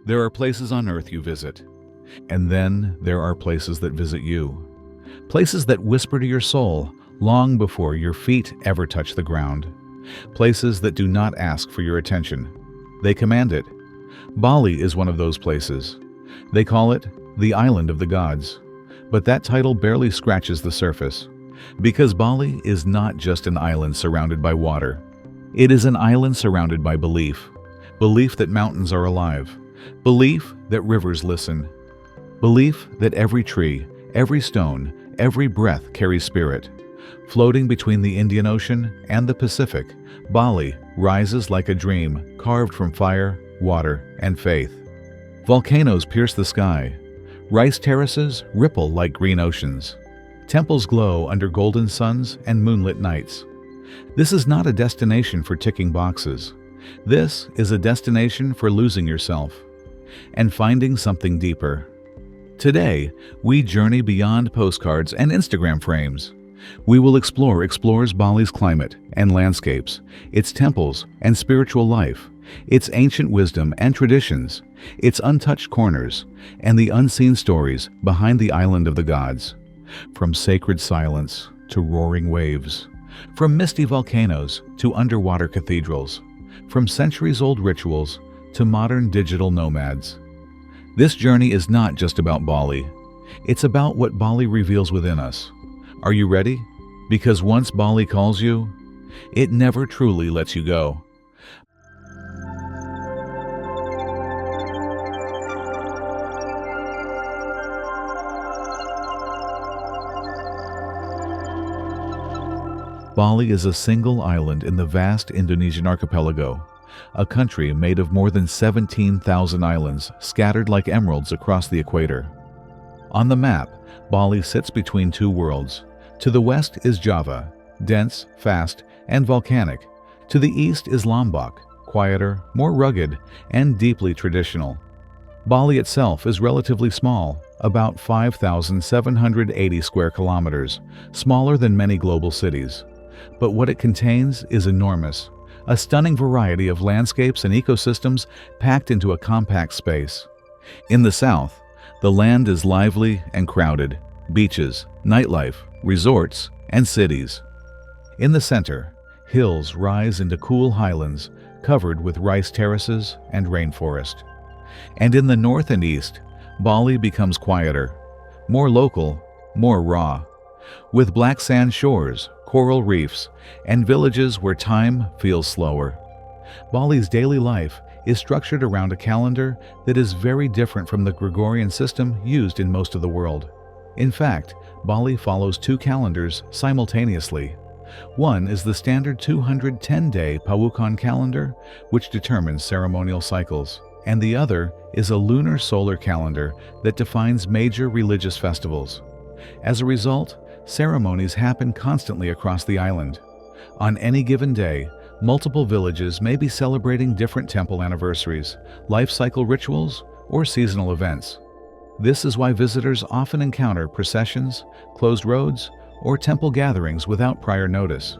There are places on earth you visit, and then there are places that visit you. Places that whisper to your soul long before your feet ever touch the ground. Places that do not ask for your attention. They command it. Bali is one of those places. They call it the Island of the Gods. But that title barely scratches the surface. Because Bali is not just an island surrounded by water. It is an island surrounded by belief. Belief that mountains are alive. Belief that rivers listen. Belief that every tree, every stone, every breath carries spirit. Floating between the Indian Ocean and the Pacific, Bali rises like a dream carved from fire, water, and faith. Volcanoes pierce the sky. Rice terraces ripple like green oceans. Temples glow under golden suns and moonlit nights. This is not a destination for ticking boxes. This is a destination for losing yourself and finding something deeper. Today, we journey beyond postcards and Instagram frames. We will explore Bali's climate and landscapes, its temples and spiritual life, its ancient wisdom and traditions, its untouched corners, and the unseen stories behind the Island of the Gods. From sacred silence to roaring waves, from misty volcanoes to underwater cathedrals, from centuries-old rituals to modern digital nomads. This journey is not just about Bali. It's about what Bali reveals within us. Are you ready? Because once Bali calls you, it never truly lets you go. Bali is a single island in the vast Indonesian archipelago, a country made of more than 17,000 islands scattered like emeralds across the equator. On the map, Bali sits between two worlds. To the west is Java, dense, fast, and volcanic. To the east is Lombok, quieter, more rugged, and deeply traditional. Bali itself is relatively small, about 5,780 square kilometers, smaller than many global cities. But what it contains is enormous, a stunning variety of landscapes and ecosystems packed into a compact space. In the south, the land is lively and crowded, beaches, nightlife, resorts, and cities. In the center, hills rise into cool highlands covered with rice terraces and rainforest. And in the north and east, Bali becomes quieter, more local, more raw, with black sand shores, coral reefs, and villages where time feels slower. Bali's daily life is structured around a calendar that is very different from the Gregorian system used in most of the world. In fact, Bali follows two calendars simultaneously. One is the standard 210-day Pawukan calendar, which determines ceremonial cycles, and the other is a lunar solar calendar that defines major religious festivals. As a result, ceremonies happen constantly across the island. On any given day, multiple villages may be celebrating different temple anniversaries, life cycle rituals, or seasonal events. This is why visitors often encounter processions, closed roads, or temple gatherings without prior notice.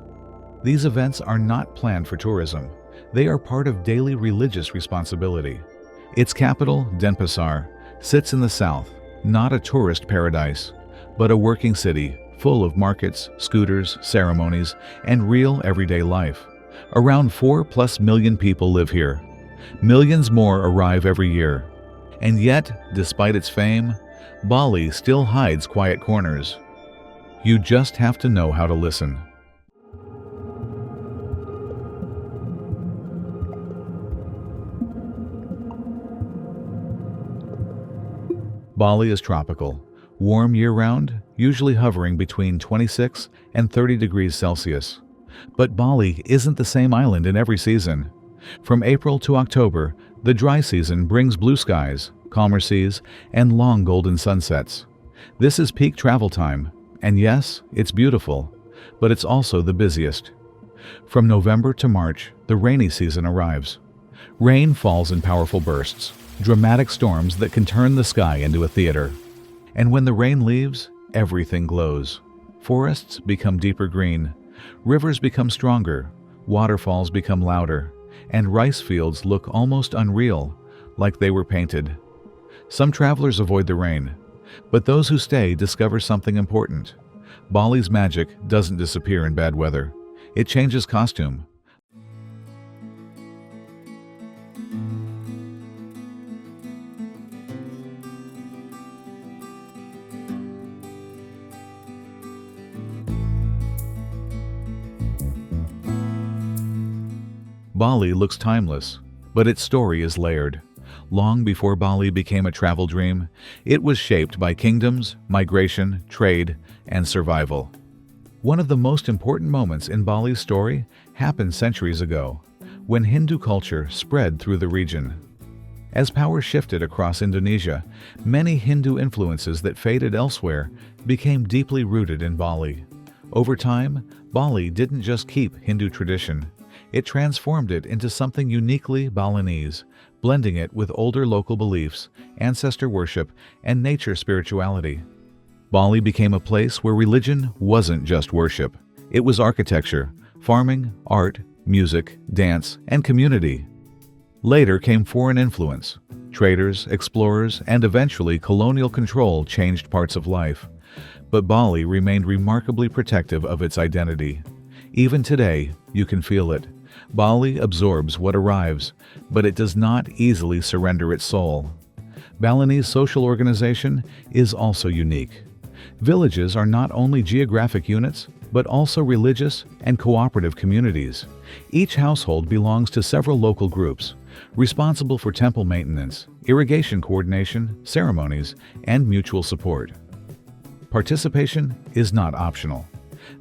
These events are not planned for tourism. They are part of daily religious responsibility. Its capital, Denpasar, sits in the south, not a tourist paradise, but a working city full of markets, scooters, ceremonies, and real everyday life. Around 4+ million people live here. Millions more arrive every year. And yet, despite its fame, Bali still hides quiet corners. You just have to know how to listen. Bali is tropical, warm year-round, usually hovering between 26 and 30 degrees Celsius. But Bali isn't the same island in every season. From April to October, the dry season brings blue skies, calmer seas, and long golden sunsets. This is peak travel time, and yes, it's beautiful, but it's also the busiest. From November to March, the rainy season arrives. Rain falls in powerful bursts, dramatic storms that can turn the sky into a theater. And when the rain leaves, everything glows. Forests become deeper green, rivers become stronger, waterfalls become louder, and rice fields look almost unreal, like they were painted. Some travelers avoid the rain, but those who stay discover something important. Bali's magic doesn't disappear in bad weather. It changes costume. Bali looks timeless, but its story is layered. Long before Bali became a travel dream, it was shaped by kingdoms, migration, trade, and survival. One of the most important moments in Bali's story happened centuries ago, when Hindu culture spread through the region. As power shifted across Indonesia, many Hindu influences that faded elsewhere became deeply rooted in Bali. Over time, Bali didn't just keep Hindu tradition. It transformed it into something uniquely Balinese, blending it with older local beliefs, ancestor worship, and nature spirituality. Bali became a place where religion wasn't just worship. It was architecture, farming, art, music, dance, and community. Later came foreign influence. Traders, explorers, and eventually colonial control changed parts of life. But Bali remained remarkably protective of its identity. Even today, you can feel it. Bali absorbs what arrives, but it does not easily surrender its soul. Balinese social organization is also unique. Villages are not only geographic units, but also religious and cooperative communities. Each household belongs to several local groups, responsible for temple maintenance, irrigation coordination, ceremonies, and mutual support. Participation is not optional.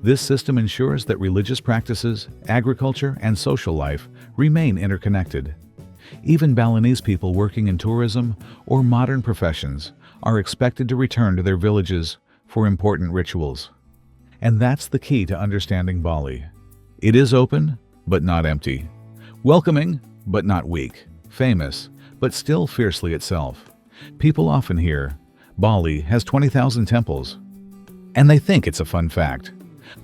This system ensures that religious practices, agriculture, and social life remain interconnected. Even Balinese people working in tourism or modern professions are expected to return to their villages for important rituals. And that's the key to understanding Bali. It is open, but not empty. Welcoming, but not weak. Famous, but still fiercely itself. People often hear, Bali has 20,000 temples. And they think it's a fun fact.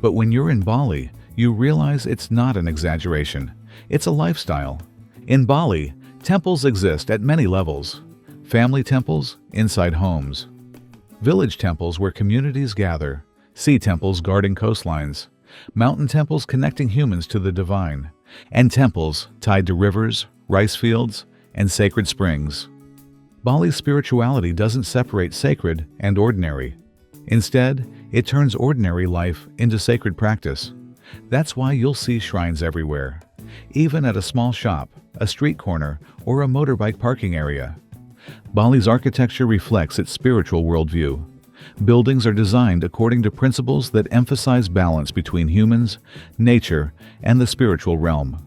But when you're in Bali, you realize it's not an exaggeration. It's a lifestyle. In Bali, temples exist at many levels. Family temples inside homes. Village temples where communities gather. Sea temples guarding coastlines. Mountain temples connecting humans to the divine. And temples tied to rivers, rice fields, and sacred springs. Bali's spirituality doesn't separate sacred and ordinary. Instead, it turns ordinary life into sacred practice. That's why you'll see shrines everywhere, even at a small shop, a street corner, or a motorbike parking area. Bali's architecture reflects its spiritual worldview. Buildings are designed according to principles that emphasize balance between humans, nature, and the spiritual realm.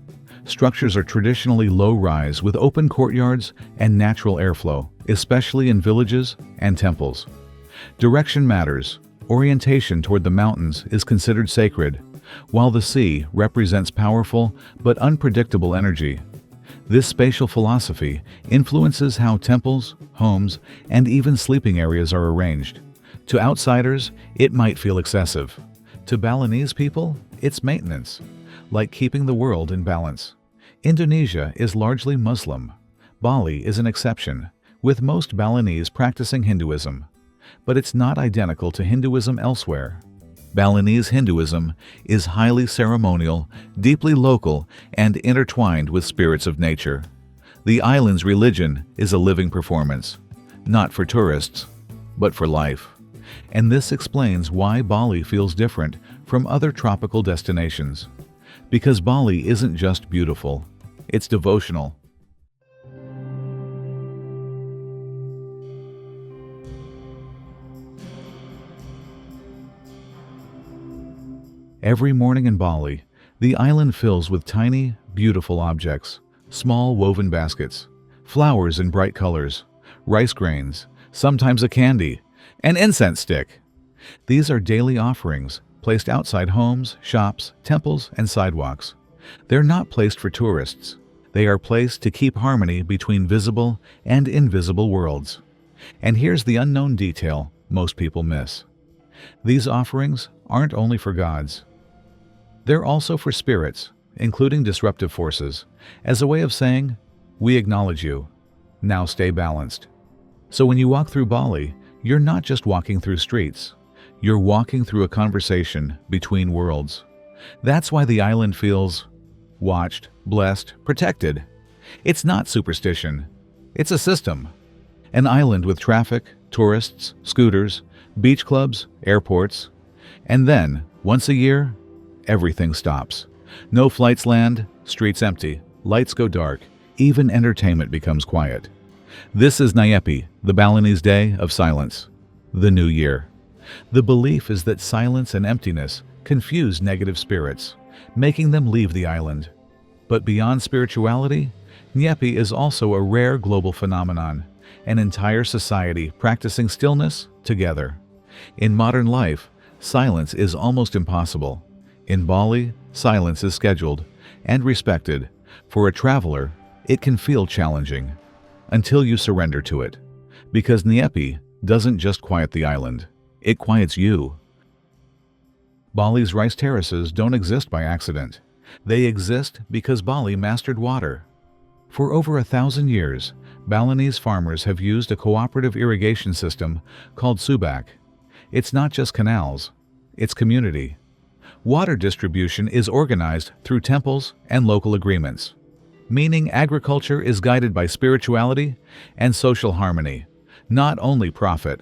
Structures are traditionally low-rise with open courtyards and natural airflow, especially in villages and temples. Direction matters. Orientation toward the mountains is considered sacred, while the sea represents powerful but unpredictable energy. This spatial philosophy influences how temples, homes, and even sleeping areas are arranged. To outsiders, it might feel excessive. To Balinese people, it's maintenance, like keeping the world in balance. Indonesia is largely Muslim. Bali is an exception, with most Balinese practicing Hinduism. But it's not identical to Hinduism elsewhere. Balinese Hinduism is highly ceremonial, deeply local, and intertwined with spirits of nature. The island's religion is a living performance, not for tourists, but for life. And this explains why Bali feels different from other tropical destinations. Because Bali isn't just beautiful, it's devotional. Every morning in Bali, the island fills with tiny, beautiful objects, small woven baskets, flowers in bright colors, rice grains, sometimes a candy, an incense stick. These are daily offerings placed outside homes, shops, temples, and sidewalks. They're not placed for tourists. They are placed to keep harmony between visible and invisible worlds. And here's the unknown detail most people miss. These offerings aren't only for gods. They're also for spirits, including disruptive forces, as a way of saying, "We acknowledge you." Now stay balanced. So when you walk through Bali, you're not just walking through streets. You're walking through a conversation between worlds. That's why the island feels watched, blessed, protected. It's not superstition. It's a system. An island with traffic, tourists, scooters, beach clubs, airports. And then, once a year, everything stops. No flights land, streets empty, lights go dark, even entertainment becomes quiet. This is Nyepi, the Balinese day of silence, the new year. The belief is that silence and emptiness confuse negative spirits, making them leave the island. But beyond spirituality, Nyepi is also a rare global phenomenon, an entire society practicing stillness together. In modern life, silence is almost impossible. In Bali, silence is scheduled and respected. For a traveler, it can feel challenging until you surrender to it. Because Nyepi doesn't just quiet the island, it quiets you. Bali's rice terraces don't exist by accident. They exist because Bali mastered water. For over 1,000 years, Balinese farmers have used a cooperative irrigation system called subak. It's not just canals, it's community. Water distribution is organized through temples and local agreements, meaning agriculture is guided by spirituality and social harmony, not only profit.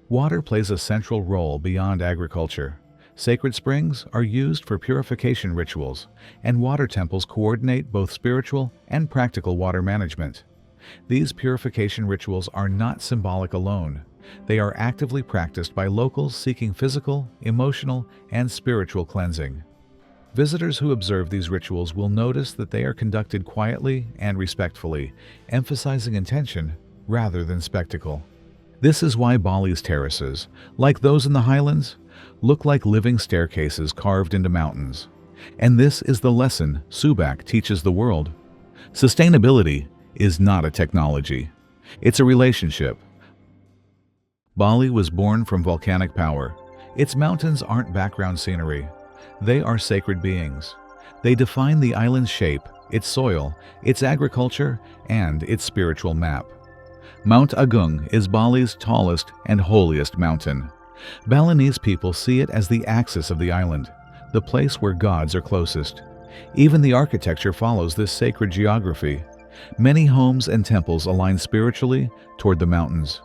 Water plays a central role beyond agriculture. Sacred springs are used for purification rituals, and water temples coordinate both spiritual and practical water management. These purification rituals are not symbolic alone. They are actively practiced by locals seeking physical, emotional, and spiritual cleansing. Visitors who observe these rituals will notice that they are conducted quietly and respectfully, emphasizing intention rather than spectacle. This is why Bali's terraces, like those in the highlands, look like living staircases carved into mountains. And this is the lesson subak teaches the world. Sustainability is not a technology. It's a relationship. Bali was born from volcanic power. Its mountains aren't background scenery. They are sacred beings. They define the island's shape, its soil, its agriculture, and its spiritual map. Mount Agung is Bali's tallest and holiest mountain. Balinese people see it as the axis of the island, the place where gods are closest. Even the architecture follows this sacred geography. Many homes and temples align spiritually toward the mountains.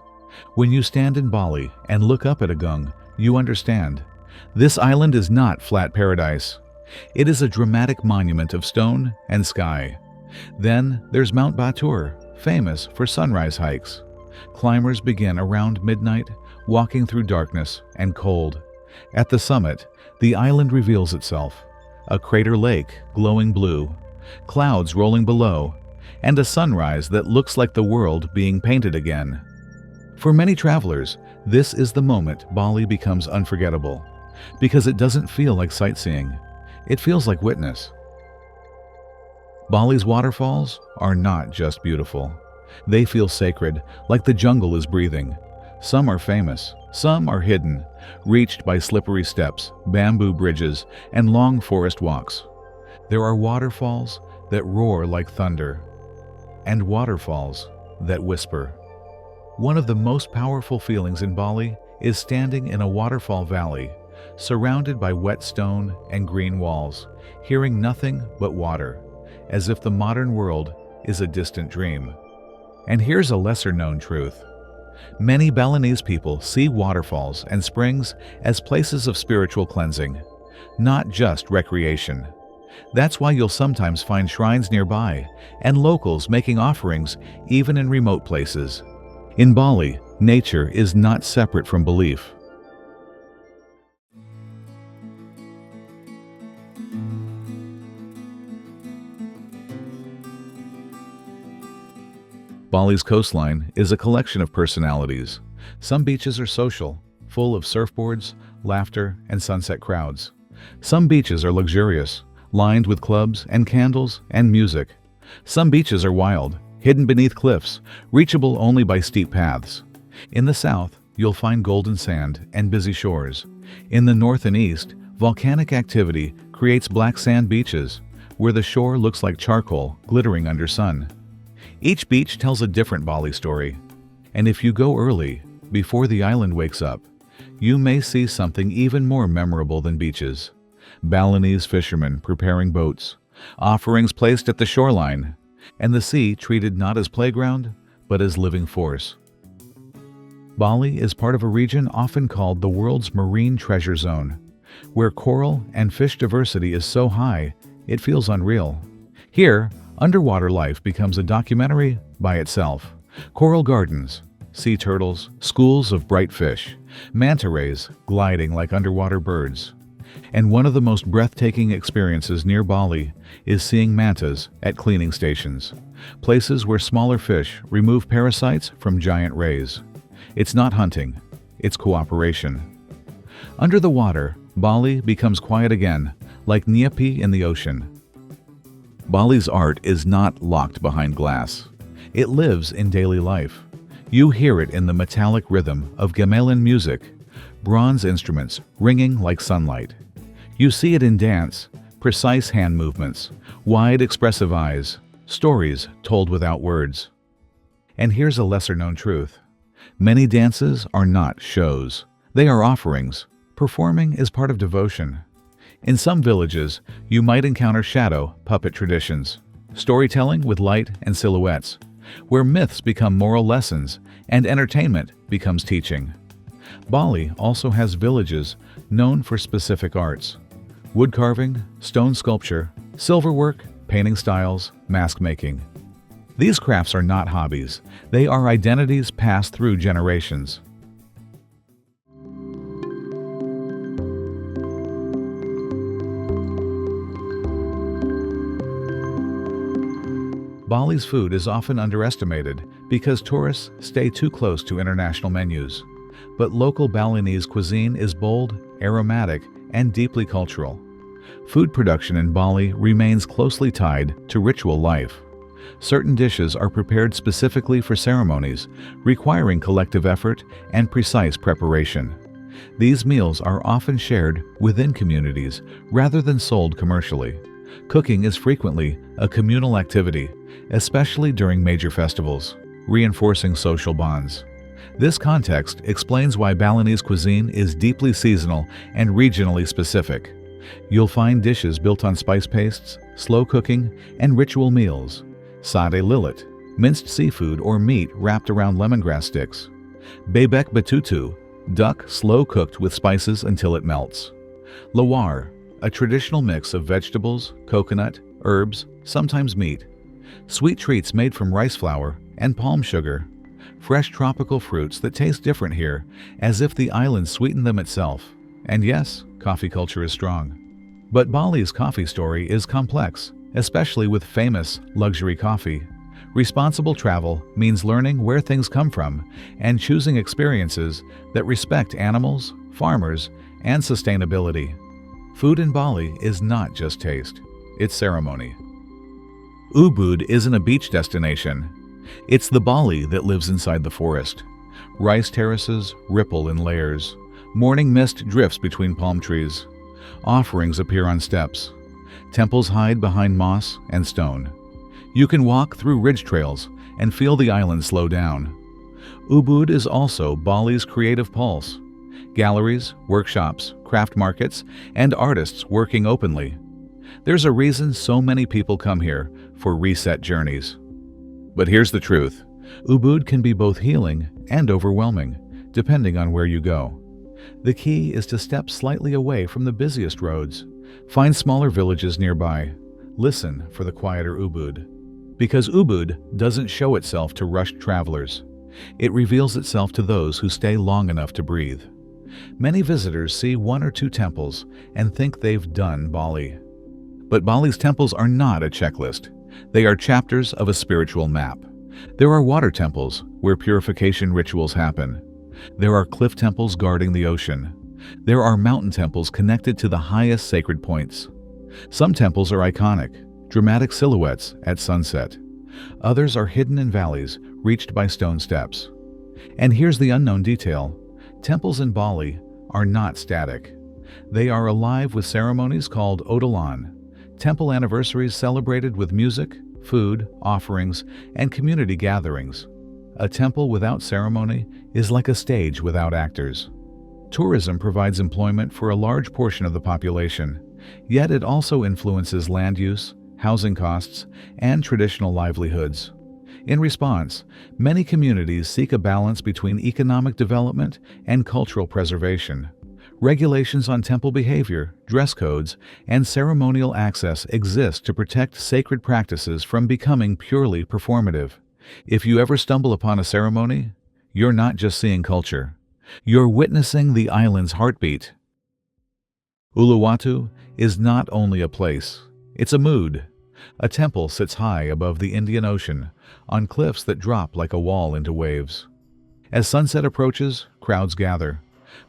When you stand in Bali and look up at Agung, you understand. This island is not flat paradise. It is a dramatic monument of stone and sky. Then there's Mount Batur, famous for sunrise hikes. Climbers begin around midnight, walking through darkness and cold. At the summit, the island reveals itself. A crater lake glowing blue, clouds rolling below, and a sunrise that looks like the world being painted again. For many travelers, this is the moment Bali becomes unforgettable, because it doesn't feel like sightseeing. It feels like witness. Bali's waterfalls are not just beautiful. They feel sacred, like the jungle is breathing. Some are famous, some are hidden, reached by slippery steps, bamboo bridges, and long forest walks. There are waterfalls that roar like thunder, and waterfalls that whisper. One of the most powerful feelings in Bali is standing in a waterfall valley, surrounded by wet stone and green walls, hearing nothing but water, as if the modern world is a distant dream. And here's a lesser-known truth. Many Balinese people see waterfalls and springs as places of spiritual cleansing, not just recreation. That's why you'll sometimes find shrines nearby and locals making offerings even in remote places. In Bali, nature is not separate from belief. Bali's coastline is a collection of personalities. Some beaches are social, full of surfboards, laughter, and sunset crowds. Some beaches are luxurious, lined with clubs and candles and music. Some beaches are wild, hidden beneath cliffs, reachable only by steep paths. In the south, you'll find golden sand and busy shores. In the north and east, volcanic activity creates black sand beaches, where the shore looks like charcoal glittering under sun. Each beach tells a different Bali story, and if you go early, before the island wakes up, you may see something even more memorable than beaches. Balinese fishermen preparing boats, offerings placed at the shoreline, and the sea treated not as playground, but as living force. Bali is part of a region often called the world's marine treasure zone, where coral and fish diversity is so high, it feels unreal. Here, underwater life becomes a documentary by itself. Coral gardens, sea turtles, schools of bright fish, manta rays gliding like underwater birds. And one of the most breathtaking experiences near Bali is seeing mantas at cleaning stations, places where smaller fish remove parasites from giant rays. It's not hunting, it's cooperation. Under the water, Bali becomes quiet again, like Nyepi in the ocean. Bali's art is not locked behind glass. It lives in daily life. You hear it in the metallic rhythm of gamelan music, bronze instruments ringing like sunlight. You see it in dance, precise hand movements, wide expressive eyes, stories told without words. And here's a lesser-known truth. Many dances are not shows. They are offerings. Performing is part of devotion. In some villages, you might encounter shadow puppet traditions, storytelling with light and silhouettes, where myths become moral lessons and entertainment becomes teaching. Bali also has villages known for specific arts: wood carving, stone sculpture, silverwork, painting styles, mask making. These crafts are not hobbies. They are identities passed through generations. Bali's food is often underestimated because tourists stay too close to international menus. But local Balinese cuisine is bold, aromatic, and deeply cultural. Food production in Bali remains closely tied to ritual life. Certain dishes are prepared specifically for ceremonies, requiring collective effort and precise preparation. These meals are often shared within communities rather than sold commercially. Cooking is frequently a communal activity, especially during major festivals, reinforcing social bonds. This context explains why Balinese cuisine is deeply seasonal and regionally specific. You'll find dishes built on spice pastes, slow cooking, and ritual meals. Sate lilit, minced seafood or meat wrapped around lemongrass sticks. Bebek betutu, duck slow cooked with spices until it melts. Lawar, a traditional mix of vegetables, coconut, herbs, sometimes meat. Sweet treats made from rice flour and palm sugar. Fresh tropical fruits that taste different here, as if the island sweetened them itself. And yes, coffee culture is strong. But Bali's coffee story is complex, especially with famous luxury coffee. Responsible travel means learning where things come from and choosing experiences that respect animals, farmers, and sustainability. Food in Bali is not just taste, it's ceremony. Ubud isn't a beach destination. It's the Bali that lives inside the forest. Rice terraces ripple in layers. Morning mist drifts between palm trees. Offerings appear on steps. Temples hide behind moss and stone. You can walk through ridge trails and feel the island slow down. Ubud is also Bali's creative pulse. Galleries, workshops, craft markets, and artists working openly. There's a reason so many people come here for reset journeys. But here's the truth. Ubud can be both healing and overwhelming, depending on where you go. The key is to step slightly away from the busiest roads. Find smaller villages nearby. Listen for the quieter Ubud. Because Ubud doesn't show itself to rushed travelers. It reveals itself to those who stay long enough to breathe. Many visitors see one or two temples and think they've done Bali. But Bali's temples are not a checklist. They are chapters of a spiritual map. There are water temples where purification rituals happen. There are cliff temples guarding the ocean. There are mountain temples connected to the highest sacred points. Some temples are iconic, dramatic silhouettes at sunset. Others are hidden in valleys reached by stone steps. And here's the unknown detail. Temples in Bali are not static. They are alive with ceremonies called odalan, temple anniversaries celebrated with music, food, offerings, and community gatherings. A temple without ceremony is like a stage without actors. Tourism provides employment for a large portion of the population, yet it also influences land use, housing costs, and traditional livelihoods. In response, many communities seek a balance between economic development and cultural preservation. Regulations on temple behavior, dress codes, and ceremonial access exist to protect sacred practices from becoming purely performative. If you ever stumble upon a ceremony, you're not just seeing culture. You're witnessing the island's heartbeat. Uluwatu is not only a place, it's a mood. A temple sits high above the Indian Ocean, on cliffs that drop like a wall into waves. As sunset approaches, crowds gather.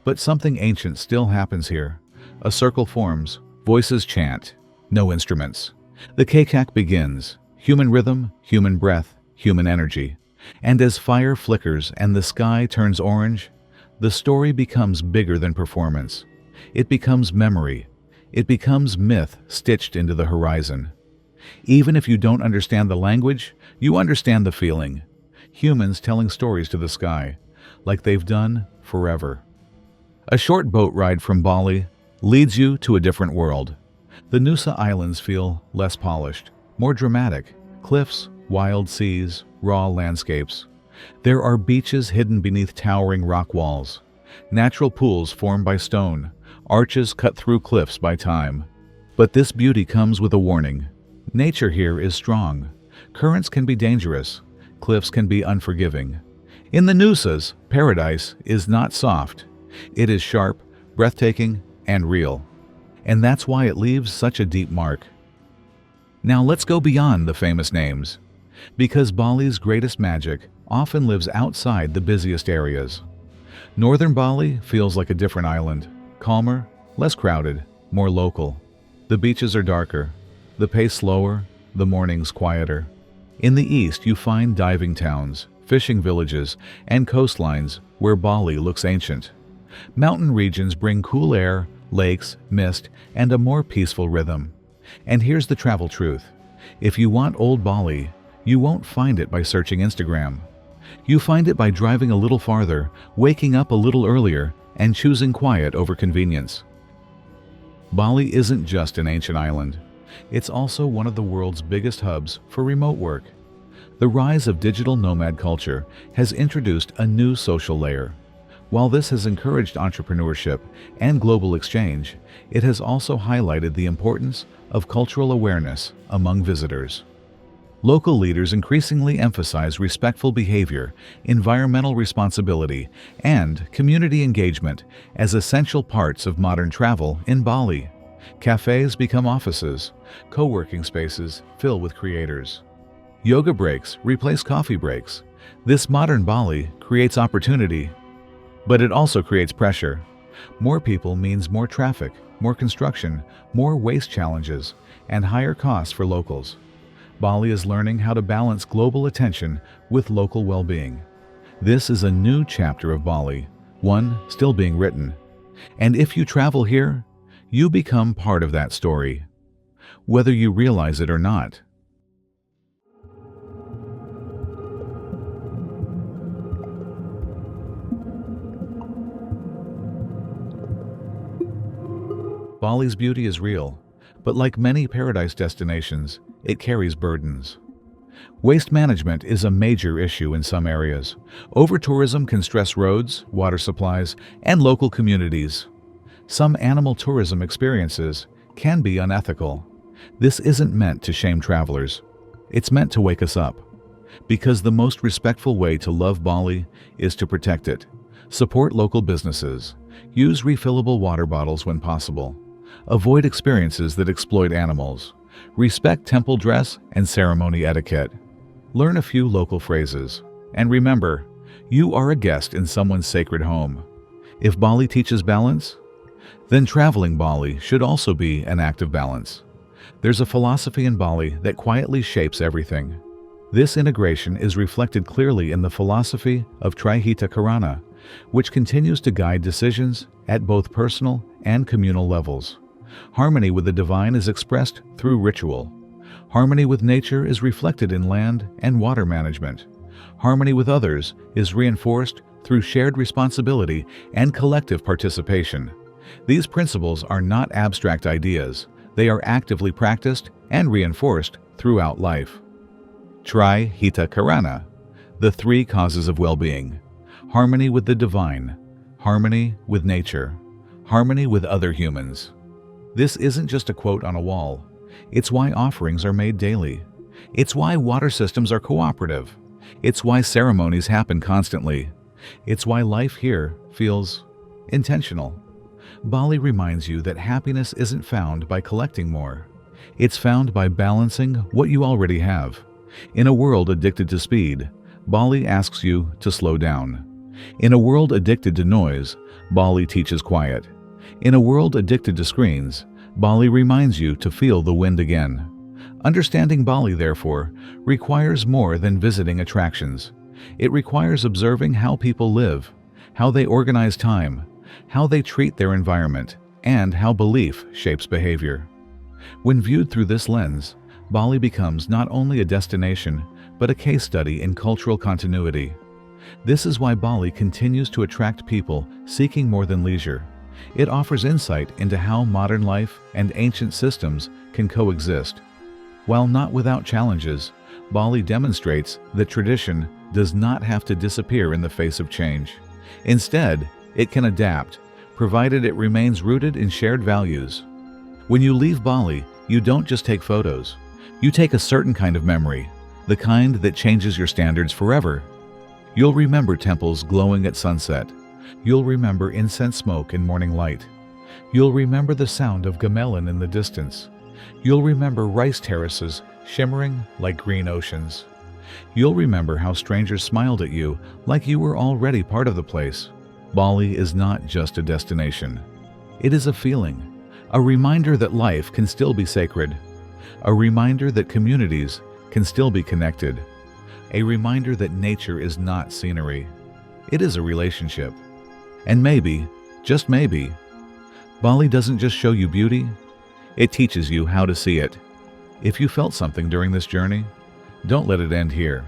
But something ancient still happens here. A circle forms, voices chant, no instruments. The kekak begins, human rhythm, human breath, human energy. And as fire flickers and the sky turns orange, the story becomes bigger than performance. It becomes memory. It becomes myth stitched into the horizon. Even if you don't understand the language, you understand the feeling. Humans telling stories to the sky, like they've done forever. A short boat ride from Bali leads you to a different world. The Nusa Islands feel less polished, more dramatic. Cliffs, wild seas, raw landscapes. There are beaches hidden beneath towering rock walls, natural pools formed by stone, arches cut through cliffs by time. But this beauty comes with a warning. Nature here is strong. Currents can be dangerous. Cliffs can be unforgiving. In the Nusas, paradise is not soft. It is sharp, breathtaking, and real. And that's why it leaves such a deep mark. Now let's go beyond the famous names. Because Bali's greatest magic often lives outside the busiest areas. Northern Bali feels like a different island. Calmer, less crowded, more local. The beaches are darker, the pace slower, the mornings quieter. In the east you find diving towns, fishing villages, and coastlines where Bali looks ancient. Mountain regions bring cool air, lakes, mist, and a more peaceful rhythm. And here's the travel truth. If you want old Bali, you won't find it by searching Instagram. You find it by driving a little farther, waking up a little earlier, and choosing quiet over convenience. Bali isn't just an ancient island. It's also one of the world's biggest hubs for remote work. The rise of digital nomad culture has introduced a new social layer. While this has encouraged entrepreneurship and global exchange, it has also highlighted the importance of cultural awareness among visitors. Local leaders increasingly emphasize respectful behavior, environmental responsibility, and community engagement as essential parts of modern travel in Bali. Cafes become offices, co-working spaces fill with creators. Yoga breaks replace coffee breaks. This modern Bali creates opportunity, but it also creates pressure. More people means more traffic, more construction, more waste challenges, and higher costs for locals. Bali is learning how to balance global attention with local well-being. This is a new chapter of Bali, one still being written. And if you travel here, you become part of that story, whether you realize it or not. Bali's beauty is real, but like many paradise destinations, it carries burdens. Waste management is a major issue in some areas. Over-tourism can stress roads, water supplies, and local communities. Some animal tourism experiences can be unethical. This isn't meant to shame travelers. It's meant to wake us up. Because the most respectful way to love Bali is to protect it. Support local businesses. Use refillable water bottles when possible. Avoid experiences that exploit animals. Respect temple dress and ceremony etiquette. Learn a few local phrases. And remember, you are a guest in someone's sacred home. If Bali teaches balance, then traveling Bali should also be an act of balance. There's a philosophy in Bali that quietly shapes everything. This integration is reflected clearly in the philosophy of Trihita Karana, which continues to guide decisions at both personal and communal levels. Harmony with the divine is expressed through ritual. Harmony with nature is reflected in land and water management. Harmony with others is reinforced through shared responsibility and collective participation. These principles are not abstract ideas. They are actively practiced and reinforced throughout life. Tri Hita Karana, the three causes of well-being. Harmony with the divine, harmony with nature, harmony with other humans. This isn't just a quote on a wall. It's why offerings are made daily. It's why water systems are cooperative. It's why ceremonies happen constantly. It's why life here feels intentional. Bali reminds you that happiness isn't found by collecting more. It's found by balancing what you already have. In a world addicted to speed, Bali asks you to slow down. In a world addicted to noise, Bali teaches quiet. In a world addicted to screens, Bali reminds you to feel the wind again. Understanding Bali, therefore, requires more than visiting attractions. It requires observing how people live, how they organize time, how they treat their environment, and how belief shapes behavior. When viewed through this lens, Bali becomes not only a destination, but a case study in cultural continuity. This is why Bali continues to attract people seeking more than leisure. It offers insight into how modern life and ancient systems can coexist. While not without challenges, Bali demonstrates that tradition does not have to disappear in the face of change. Instead, it can adapt, provided it remains rooted in shared values. When you leave Bali, you don't just take photos. You take a certain kind of memory, the kind that changes your standards forever. You'll remember temples glowing at sunset. You'll remember incense smoke in morning light. You'll remember the sound of gamelan in the distance. You'll remember rice terraces shimmering like green oceans. You'll remember how strangers smiled at you like you were already part of the place. Bali is not just a destination. It is a feeling, a reminder that life can still be sacred, a reminder that communities can still be connected, a reminder that nature is not scenery. It is a relationship. And maybe, just maybe, Bali doesn't just show you beauty, it teaches you how to see it. If you felt something during this journey, don't let it end here.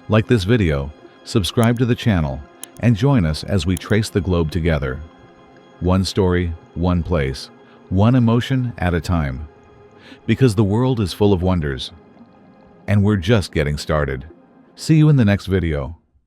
Like this video, subscribe to the channel, and join us as we trace the globe together. One story, one place, one emotion at a time. Because the world is full of wonders, and we're just getting started. See you in the next video.